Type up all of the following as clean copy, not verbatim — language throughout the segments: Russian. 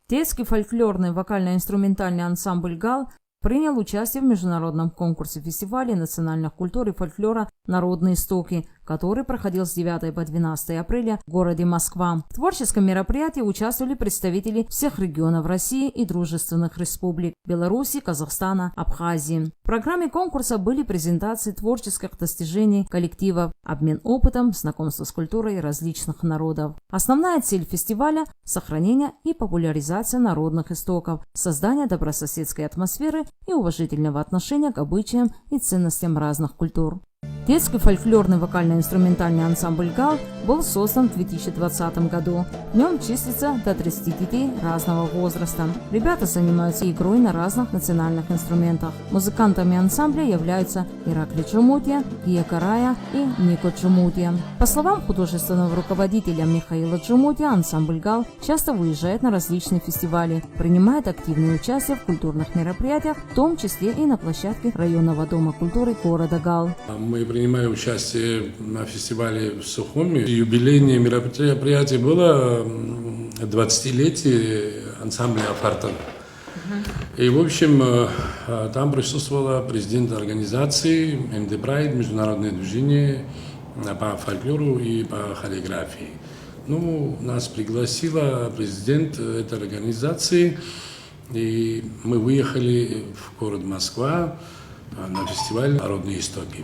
Детский фольклорный вокально-инструментальный ансамбль «Гал» принял участие в международном конкурсе фестиваля национальных культур и фольклора «Народные истоки», который проходил с 9 по 12 апреля в городе Москва. В творческом мероприятии участвовали представители всех регионов России и дружественных республик Беларуси, Казахстана, Абхазии. В программе конкурса были презентации творческих достижений коллективов, обмен опытом, знакомство с культурой различных народов. Основная цель фестиваля – сохранение и популяризация народных истоков, создание добрососедской атмосферы и уважительного отношения к обычаям и ценностям разных культур. Детский фольклорный вокально-инструментальный ансамбль «Гал» был создан в 2020 году. В нем числится до 30 детей разного возраста. Ребята занимаются игрой на разных национальных инструментах. Музыкантами ансамбля являются Иракли Джумутия, Гия Карая и Нико Джумутия. По словам художественного руководителя Михаила Джумутия, ансамбль «Гал» часто выезжает на различные фестивали, принимает активное участие в культурных мероприятиях, в том числе и на площадке районного дома культуры города Гал. Мы принимаем участие на фестивале в Сухуми. Юбилейное мероприятие было 20-летие ансамбля «Афартан». И, в общем, там присутствовала президент организации МД Прайд, международное движение по фольклору и по хореографии. Нас пригласила президент этой организации, и мы выехали в город Москва на фестиваль «Народные истоки».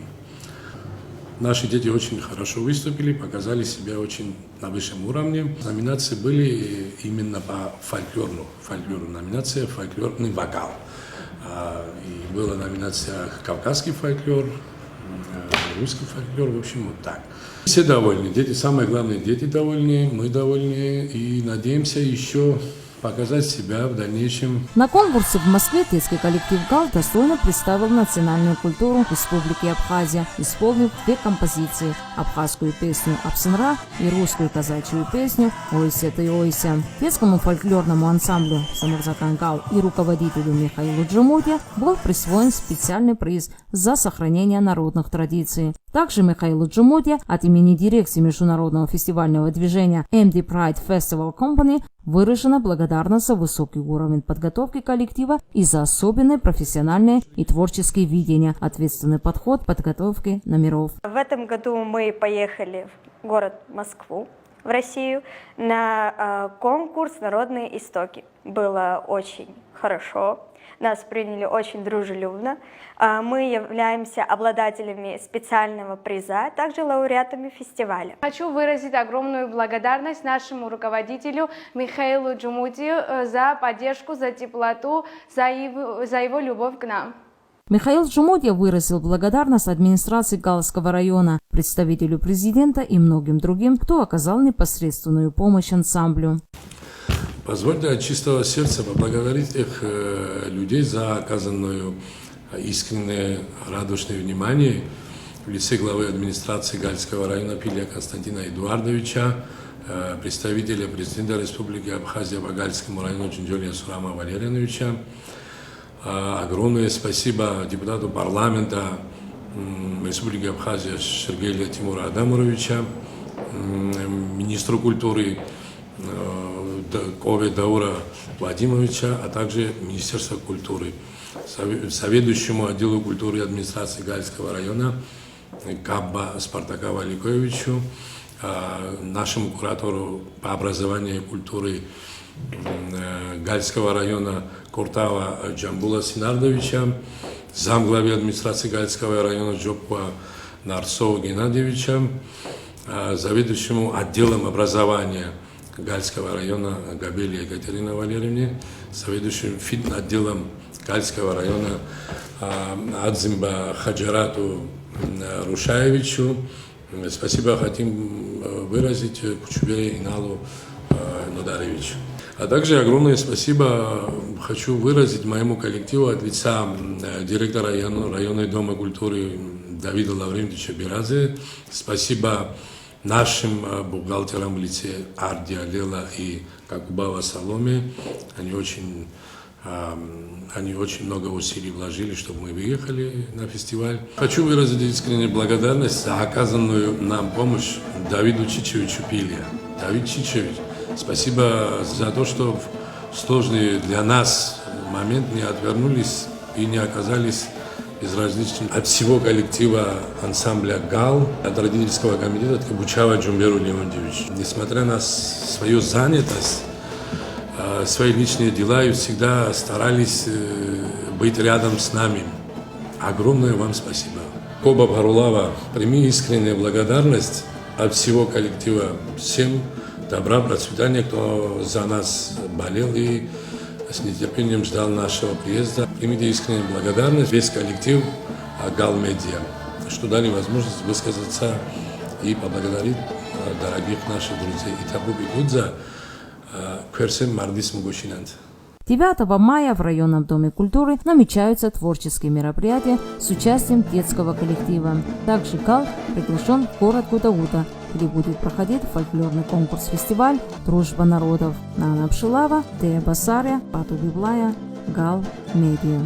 Наши дети очень хорошо выступили, показали себя очень на высшем уровне. Номинации были именно по фольклору. Номинация «Фольклорный вокал». И была номинация «Кавказский фольклор», «Русский фольклор», в общем, вот так. Все довольны, дети, самое главное, дети довольны, мы довольны и надеемся еще показать себя в дальнейшем. На конкурсе в Москве детский коллектив «Гал» достойно представил национальную культуру Республики Абхазия, исполнив две композиции – абхазскую песню «Апсынра» и русскую казачью песню «Ойся ты ойся». Детскому фольклорному ансамблю «Самурзакан Гал» и руководителю Михаилу Джумутия был присвоен специальный приз за сохранение народных традиций. Также Михаилу Джумутия от имени дирекции международного фестивального движения MD Pride Festival Company выражена благодарность за высокий уровень подготовки коллектива и за особенное профессиональное и творческое видение, ответственный подход подготовки номеров. В этом году мы поехали в город Москву, в Россию, на конкурс «Народные истоки». Было очень хорошо. Нас приняли очень дружелюбно. Мы являемся обладателями специального приза, а также лауреатами фестиваля. Хочу выразить огромную благодарность нашему руководителю Михаилу Джумутию за поддержку, за теплоту, за его любовь к нам. Михаил Джумутия выразил благодарность администрации Галского района, представителю президента и многим другим, кто оказал непосредственную помощь ансамблю. Позвольте от чистого сердца поблагодарить тех людей за оказанное искреннее, радушное внимание в лице главы администрации Гальского района Пилия Константина Эдуардовича, представителя президента Республики Абхазия по Гальскому району Джинджолия Сурама Валерьяновича. Огромное спасибо депутату парламента Республики Абхазия Шергеля Тимура Адамуровича, министру культуры Кове Даура Владимировича, а также Министерства культуры, заведующему отделу культуры и администрации Гальского района Кабба Спартака Валиковичу, нашему куратору по образованию и культуре Гальского района Куртава Джамбула Синардовича, замглаве администрации Гальского района Джоппа Нарцова Геннадьевича, заведующему отделом образования Гальского района Габели Екатерина Валерьевне, заведующим отделом Гальского района Адзимба Хаджарату Рушаевичу. Спасибо хотим выразить Кучубе Иналу Нодаревичу. А также огромное спасибо хочу выразить моему коллективу от лица директора районного дома культуры Давида Лаврентьевича Бирадзе. Спасибо нашим бухгалтерам в лице Ардия Лела и Какубава Саломе. Они очень много усилий вложили, чтобы мы выехали на фестиваль. Хочу выразить искреннюю благодарность за оказанную нам помощь Давиду Чичевичу Пилия. Давид Чичевич, спасибо за то, что сложный для нас момент не отвернулись и не оказались безразличны от всего коллектива ансамбля ГАЛ, от родительского комитета к Бучава Джумберу Леонтьевичу. Несмотря на свою занятость, свои личные дела, и всегда старались быть рядом с нами. Огромное вам спасибо. Коба Барулава, прими искреннюю благодарность от всего коллектива. Всем добра, процветания, кто за нас болел и с нетерпением ждал нашего приезда. Примите искреннюю благодарность, весь коллектив ГАЛ Медиа, что дали возможность высказаться и поблагодарить дорогих наших друзей. И Табуби Гудза, Кверсем Мардис Мугушинант. 9 мая в районном доме культуры намечаются творческие мероприятия с участием детского коллектива. Также ГАЛ приглашен в город Гутаута, где будет проходить фольклорный конкурс-фестиваль «Дружба народов». Нана Пшилава, Тея Басаря, Пату Библая, ГАЛ Медиа.